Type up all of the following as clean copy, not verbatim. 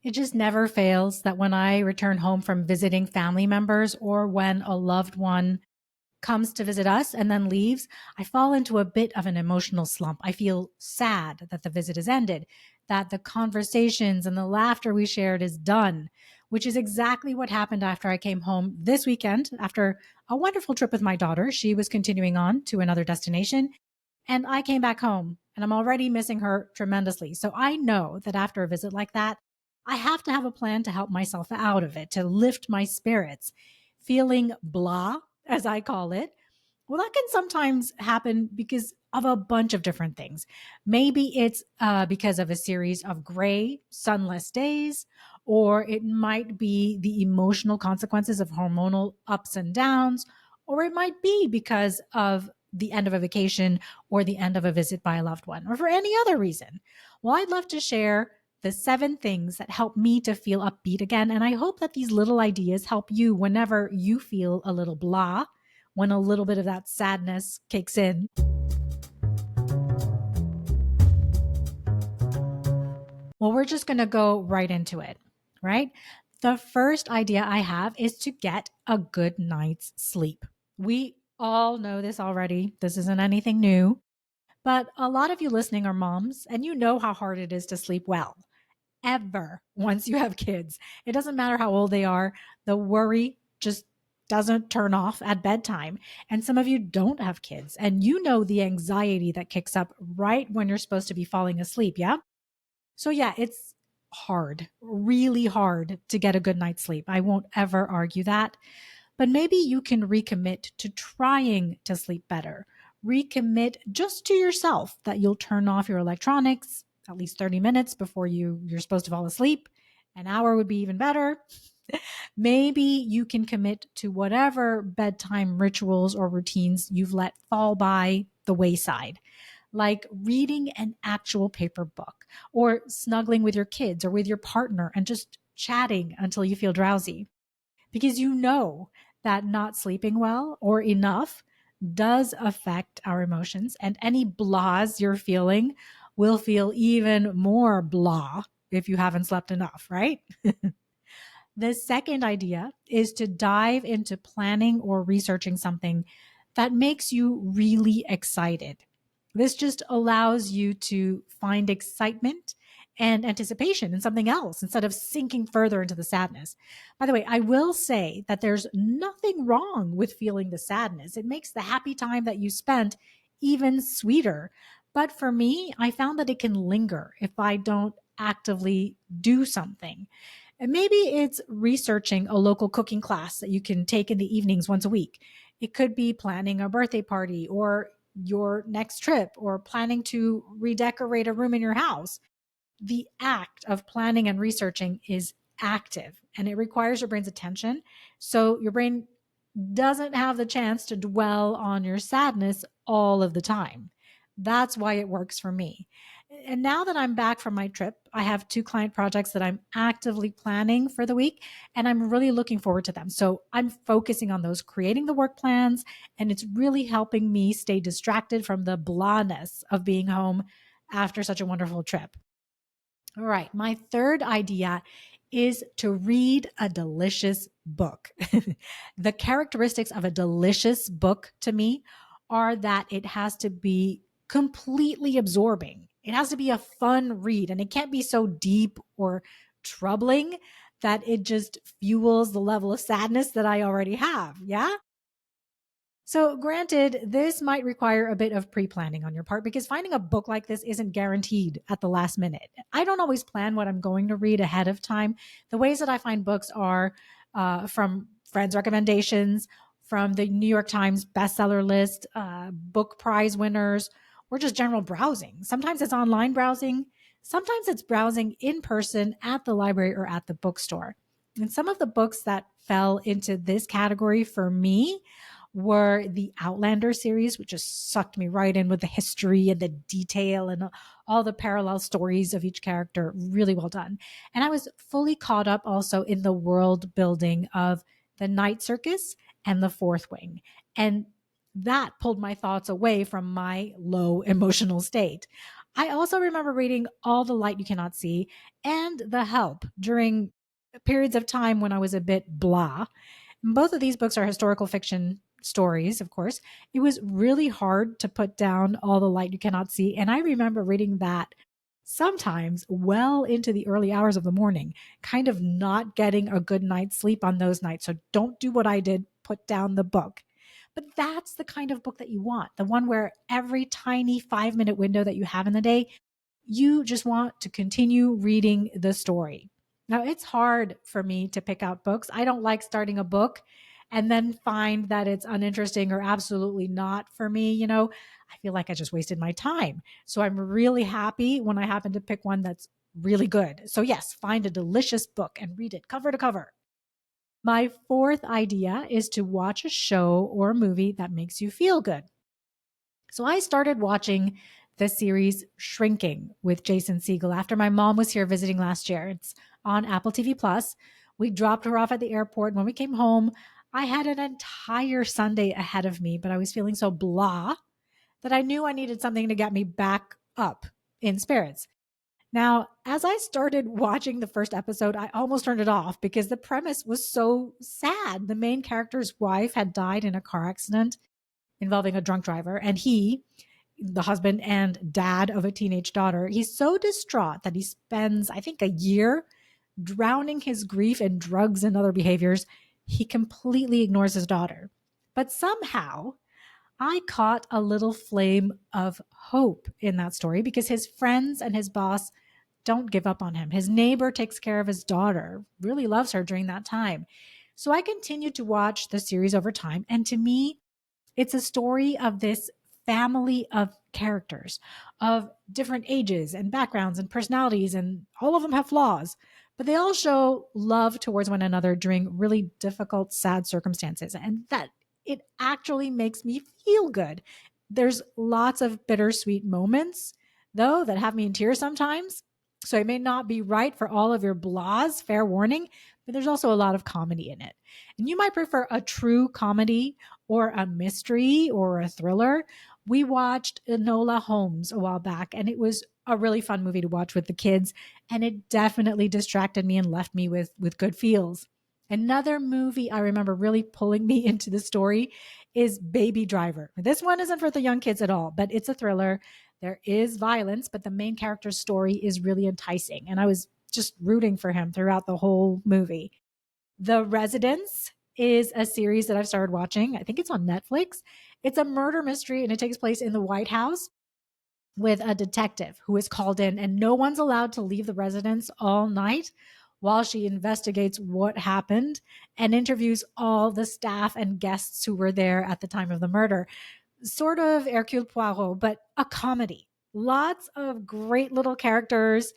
It just never fails that when I return home from visiting family members or when a loved one comes to visit us and then leaves, I fall into a bit of an emotional slump. I feel sad that the visit has ended, that the conversations and the laughter we shared is done, which is exactly what happened after I came home this weekend after a wonderful trip with my daughter. She was continuing on to another destination, and I came back home and I'm already missing her tremendously. So I know that after a visit like that, I have to have a plan to help myself out of it, to lift my spirits. Feeling blah, as I call it, well, that can sometimes happen because of a bunch of different things. Maybe it's because of a series of gray, sunless days, or it might be the emotional consequences of hormonal ups and downs, or it might be because of the end of a vacation or the end of a visit by a loved one, or for any other reason. Well, I'd love to share the 7 things that help me to feel upbeat again. And I hope that these little ideas help you whenever you feel a little blah, when a little bit of that sadness kicks in. Well, we're just going to go right into it, right? The first idea I have is to get a good night's sleep. We all know this already. This isn't anything new, but a lot of you listening are moms and you know how hard it is to sleep well. Ever once you have kids. It doesn't matter how old they are, the worry just doesn't turn off at bedtime. And some of you don't have kids, and you know the anxiety that kicks up right when you're supposed to be falling asleep. Yeah. So, yeah, it's hard, really hard to get a good night's sleep. I won't ever argue that. But maybe you can recommit to trying to sleep better. Recommit just to yourself that you'll turn off your electronics at least 30 minutes before you're supposed to fall asleep. An hour would be even better. Maybe you can commit to whatever bedtime rituals or routines you've let fall by the wayside, like reading an actual paper book or snuggling with your kids or with your partner and just chatting until you feel drowsy, because you know that not sleeping well or enough does affect our emotions, and any blahs you're feeling will feel even more blah if you haven't slept enough, right? The second idea is to dive into planning or researching something that makes you really excited. This just allows you to find excitement and anticipation in something else instead of sinking further into the sadness. By the way, I will say that there's nothing wrong with feeling the sadness. It makes the happy time that you spent even sweeter. But for me, I found that it can linger if I don't actively do something. And maybe it's researching a local cooking class that you can take in the evenings once a week. It could be planning a birthday party or your next trip or planning to redecorate a room in your house. The act of planning and researching is active and it requires your brain's attention. So your brain doesn't have the chance to dwell on your sadness all of the time. That's why it works for me. And now that I'm back from my trip, I have 2 client projects that I'm actively planning for the week, and I'm really looking forward to them. So I'm focusing on those, creating the work plans, and it's really helping me stay distracted from the blahness of being home after such a wonderful trip. All right. My third idea is to read a delicious book. The characteristics of a delicious book to me are that it has to be completely absorbing. It has to be a fun read and it can't be so deep or troubling that it just fuels the level of sadness that I already have. Yeah. So, granted, this might require a bit of pre planning on your part because finding a book like this isn't guaranteed at the last minute. I don't always plan what I'm going to read ahead of time. The ways that I find books are from friends' recommendations, from the New York Times bestseller list, book prize winners, or just general browsing. Sometimes it's online browsing, sometimes it's browsing in person at the library or at the bookstore. And some of the books that fell into this category for me were the Outlander series, which just sucked me right in with the history and the detail and all the parallel stories of each character. Really well done. And I was fully caught up also in the world building of the Night Circus and the Fourth Wing. And that pulled my thoughts away from my low emotional state. I also remember reading All the Light You Cannot See and The Help during periods of time when I was a bit blah. Both of these books are historical fiction stories, of course. It was really hard to put down All the Light You Cannot See. And I remember reading that sometimes well into the early hours of the morning, kind of not getting a good night's sleep on those nights. So don't do what I did, put down the book. But that's the kind of book that you want, the one where every tiny 5 minute window that you have in the day, you just want to continue reading the story. Now, it's hard for me to pick out books. I don't like starting a book and then find that it's uninteresting or absolutely not for me. I feel like I just wasted my time. So I'm really happy when I happen to pick one that's really good. So, yes, find a delicious book and read it cover to cover. My fourth idea is to watch a show or a movie that makes you feel good. So I started watching the series Shrinking with Jason Segel after my mom was here visiting last year. It's on Apple TV Plus. We dropped her off at the airport. When we came home, I had an entire Sunday ahead of me, but I was feeling so blah that I knew I needed something to get me back up in spirits. Now, as I started watching the first episode, I almost turned it off because the premise was so sad. The main character's wife had died in a car accident involving a drunk driver, and he, the husband and dad of a teenage daughter, he's so distraught that he spends, I think, a year drowning his grief in drugs and other behaviors. He completely ignores his daughter. But somehow, I caught a little flame of hope in that story because his friends and his boss don't give up on him. His neighbor takes care of his daughter, really loves her during that time. So I continued to watch the series over time. And to me, it's a story of this family of characters of different ages and backgrounds and personalities, and all of them have flaws, but they all show love towards one another during really difficult, sad circumstances. And that it actually makes me feel good. There's lots of bittersweet moments, though, that have me in tears sometimes. So it may not be right for all of your blahs, fair warning, but there's also a lot of comedy in it. And you might prefer a true comedy or a mystery or a thriller. We watched Enola Holmes a while back, and it was a really fun movie to watch with the kids, and it definitely distracted me and left me with good feels. Another movie I remember really pulling me into the story is Baby Driver. This one isn't for the young kids at all, but it's a thriller. There is violence, but the main character's story is really enticing, and I was just rooting for him throughout the whole movie. The Residence is a series that I've started watching. I think it's on Netflix. It's a murder mystery and it takes place in the White House with a detective who is called in, and no one's allowed to leave the residence all night while she investigates what happened and interviews all the staff and guests who were there at the time of the murder. Sort of Hercule Poirot, but a comedy. Lots of great little characters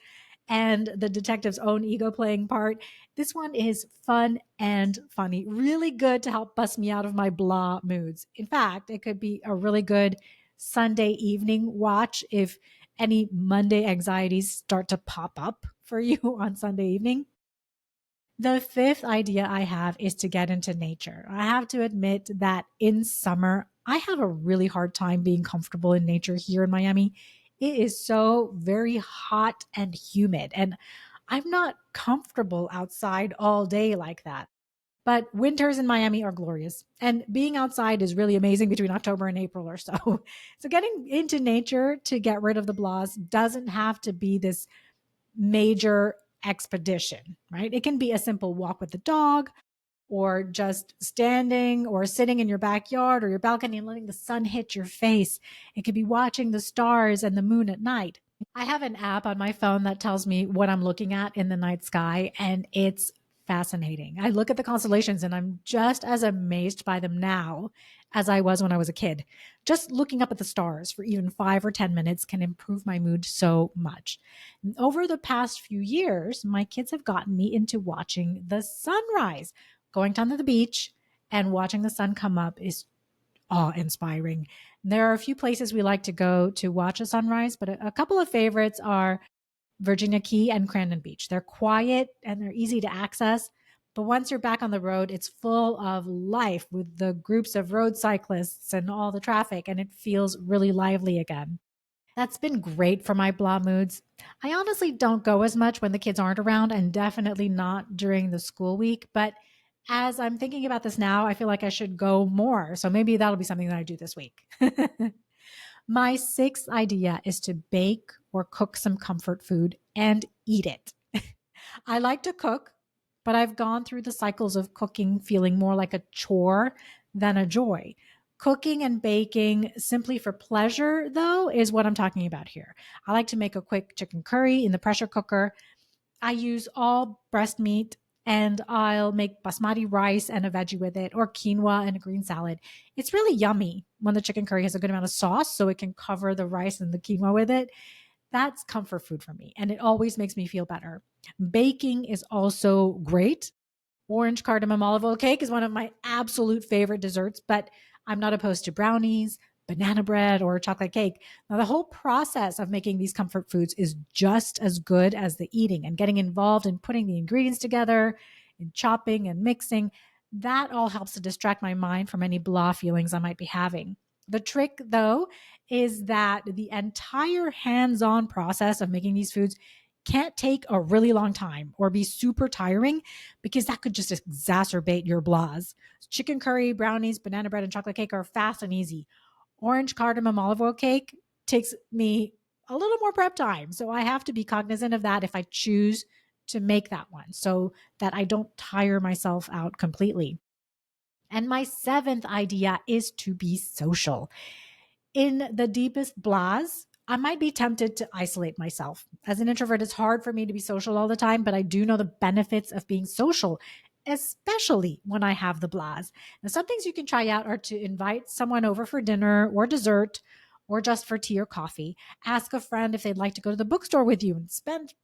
and the detective's own ego playing part. This one is fun and funny, really good to help bust me out of my blah moods. In fact, it could be a really good Sunday evening watch if any Monday anxieties start to pop up for you on Sunday evening. The fifth idea I have is to get into nature. I have to admit that in summer, I have a really hard time being comfortable in nature here in Miami. It is so very hot and humid, and I'm not comfortable outside all day like that. But winters in Miami are glorious, and being outside is really amazing between October and April or so. So, getting into nature to get rid of the blahs doesn't have to be this major expedition, right? It can be a simple walk with the dog, or just standing or sitting in your backyard or your balcony and letting the sun hit your face. It could be watching the stars and the moon at night. I have an app on my phone that tells me what I'm looking at in the night sky, and it's fascinating. I look at the constellations and I'm just as amazed by them now as I was when I was a kid. Just looking up at the stars for even 5 or 10 minutes can improve my mood so much. And over the past few years, my kids have gotten me into watching the sunrise. Going down to the beach and watching the sun come up is awe-inspiring. There are a few places we like to go to watch a sunrise, but a couple of favorites are Virginia Key and Crandon Beach. They're quiet and they're easy to access, but once you're back on the road, it's full of life with the groups of road cyclists and all the traffic, and it feels really lively again. That's been great for my blah moods. I honestly don't go as much when the kids aren't around and definitely not during the school week. But as I'm thinking about this now, I feel like I should go more. So maybe that'll be something that I do this week. My sixth idea is to bake or cook some comfort food and eat it. I like to cook, but I've gone through the cycles of cooking feeling more like a chore than a joy. Cooking and baking simply for pleasure, though, is what I'm talking about here. I like to make a quick chicken curry in the pressure cooker. I use all breast meat and I'll make basmati rice and a veggie with it, or quinoa and a green salad. It's really yummy when the chicken curry has a good amount of sauce so it can cover the rice and the quinoa with it. That's comfort food for me, and it always makes me feel better. Baking is also great. Orange cardamom olive oil cake is one of my absolute favorite desserts, but I'm not opposed to brownies, banana bread, or chocolate cake. Now, the whole process of making these comfort foods is just as good as the eating, and getting involved in putting the ingredients together, in chopping and mixing. That all helps to distract my mind from any blah feelings I might be having. The trick, though, is that the entire hands on process of making these foods can't take a really long time or be super tiring because that could just exacerbate your blahs. Chicken curry, brownies, banana bread, and chocolate cake are fast and easy. Orange cardamom olive oil cake takes me a little more prep time. So I have to be cognizant of that if I choose to make that one so that I don't tire myself out completely. And my seventh idea is to be social. In the deepest blahs, I might be tempted to isolate myself. As an introvert, it's hard for me to be social all the time, but I do know the benefits of being social, especially when I have the blahs. Now, some things you can try out are to invite someone over for dinner or dessert or just for tea or coffee. Ask a friend if they'd like to go to the bookstore with you and spend,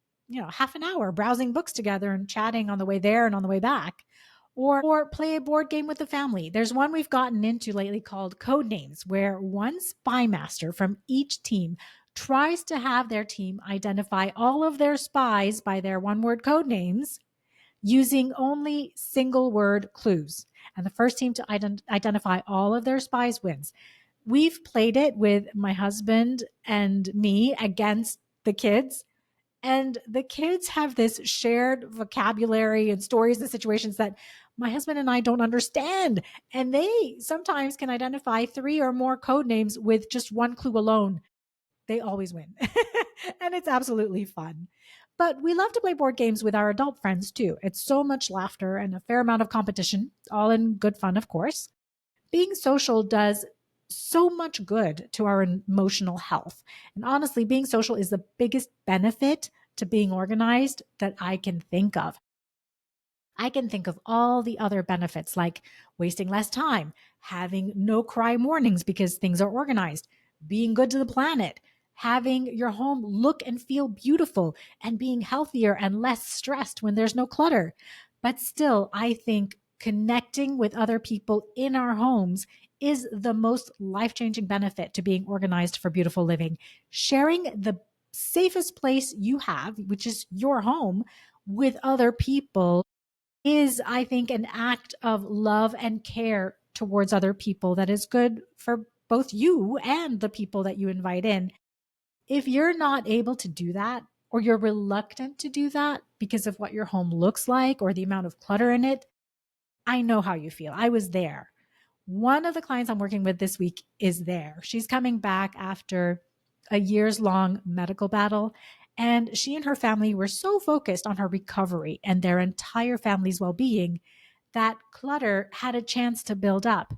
half an hour browsing books together and chatting on the way there and on the way back. Or play a board game with the family. There's one we've gotten into lately called Code Names, where one spy master from each team tries to have their team identify all of their spies by their one word code names using only single word clues. And the first team to identify all of their spies wins. We've played it with my husband and me against the kids, and the kids have this shared vocabulary and stories and situations that my husband and I don't understand. And they sometimes can identify three or more code names with just one clue alone. They always win. And it's absolutely fun. But we love to play board games with our adult friends too. It's so much laughter and a fair amount of competition, all in good fun, of course. Being social does so much good to our emotional health. And honestly, being social is the biggest benefit to being organized that I can think of. I can think of all the other benefits like wasting less time, having no cry mornings because things are organized, being good to the planet, having your home look and feel beautiful, and being healthier and less stressed when there's no clutter. But still, I think connecting with other people in our homes is the most life changing benefit to being organized for beautiful living. Sharing the safest place you have, which is your home, with other people is, I think, an act of love and care towards other people that is good for both you and the people that you invite in. If you're not able to do that, or you're reluctant to do that because of what your home looks like or the amount of clutter in it, I know how you feel. I was there. One of the clients I'm working with this week is there. She's coming back after a years long medical battle. And she and her family were so focused on her recovery and their entire family's well being that clutter had a chance to build up.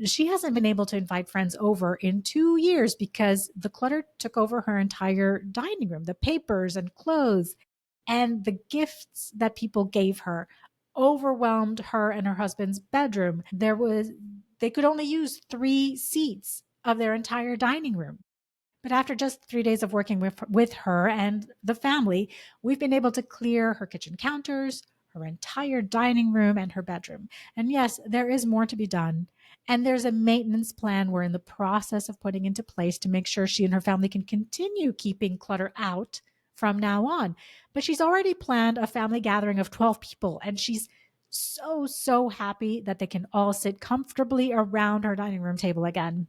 She hasn't been able to invite friends over in 2 years because the clutter took over her entire dining room, the papers and clothes and the gifts that people gave her overwhelmed her and her husband's bedroom. They could only use 3 seats of their entire dining room. But after just 3 days of working with her and the family, we've been able to clear her kitchen counters, her entire dining room, and her bedroom. And yes, there is more to be done. And there's a maintenance plan we're in the process of putting into place to make sure she and her family can continue keeping clutter out from now on. But she's already planned a family gathering of 12 people, and she's so, so happy that they can all sit comfortably around her dining room table again.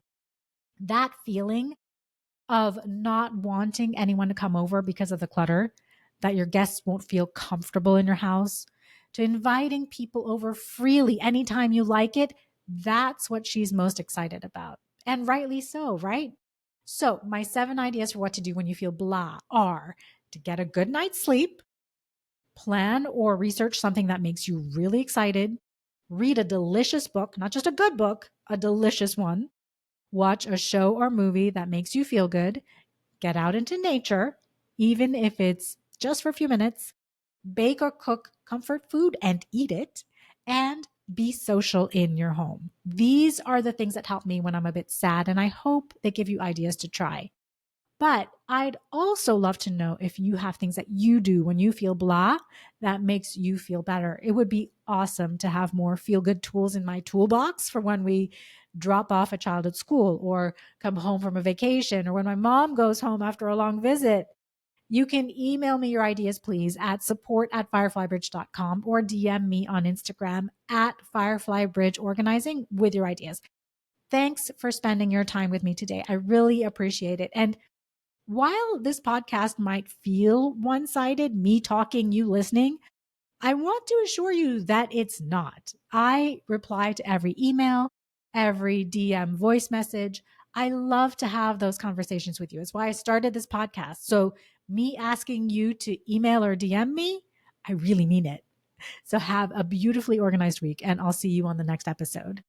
That feeling of not wanting anyone to come over because of the clutter, that your guests won't feel comfortable in your house, to inviting people over freely anytime you like it. That's what she's most excited about. And rightly so, right? So, my 7 ideas for what to do when you feel blah are to get a good night's sleep, plan or research something that makes you really excited, read a delicious book, not just a good book, a delicious one, watch a show or movie that makes you feel good, get out into nature, even if it's just for a few minutes, bake or cook comfort food and eat it, and be social in your home. These are the things that help me when I'm a bit sad, and I hope they give you ideas to try. But I'd also love to know if you have things that you do when you feel blah that makes you feel better. It would be awesome to have more feel good tools in my toolbox for when we drop off a child at school or come home from a vacation or when my mom goes home after a long visit. You can email me your ideas, please, at support@fireflybridge.com or DM me on Instagram at fireflybridgeorganizing with your ideas. Thanks for spending your time with me today. I really appreciate it. And while this podcast might feel one sided, me talking, you listening, I want to assure you that it's not. I reply to every email, every DM voice message. I love to have those conversations with you. It's why I started this podcast. So, me asking you to email or DM me, I really mean it. So, have a beautifully organized week, and I'll see you on the next episode.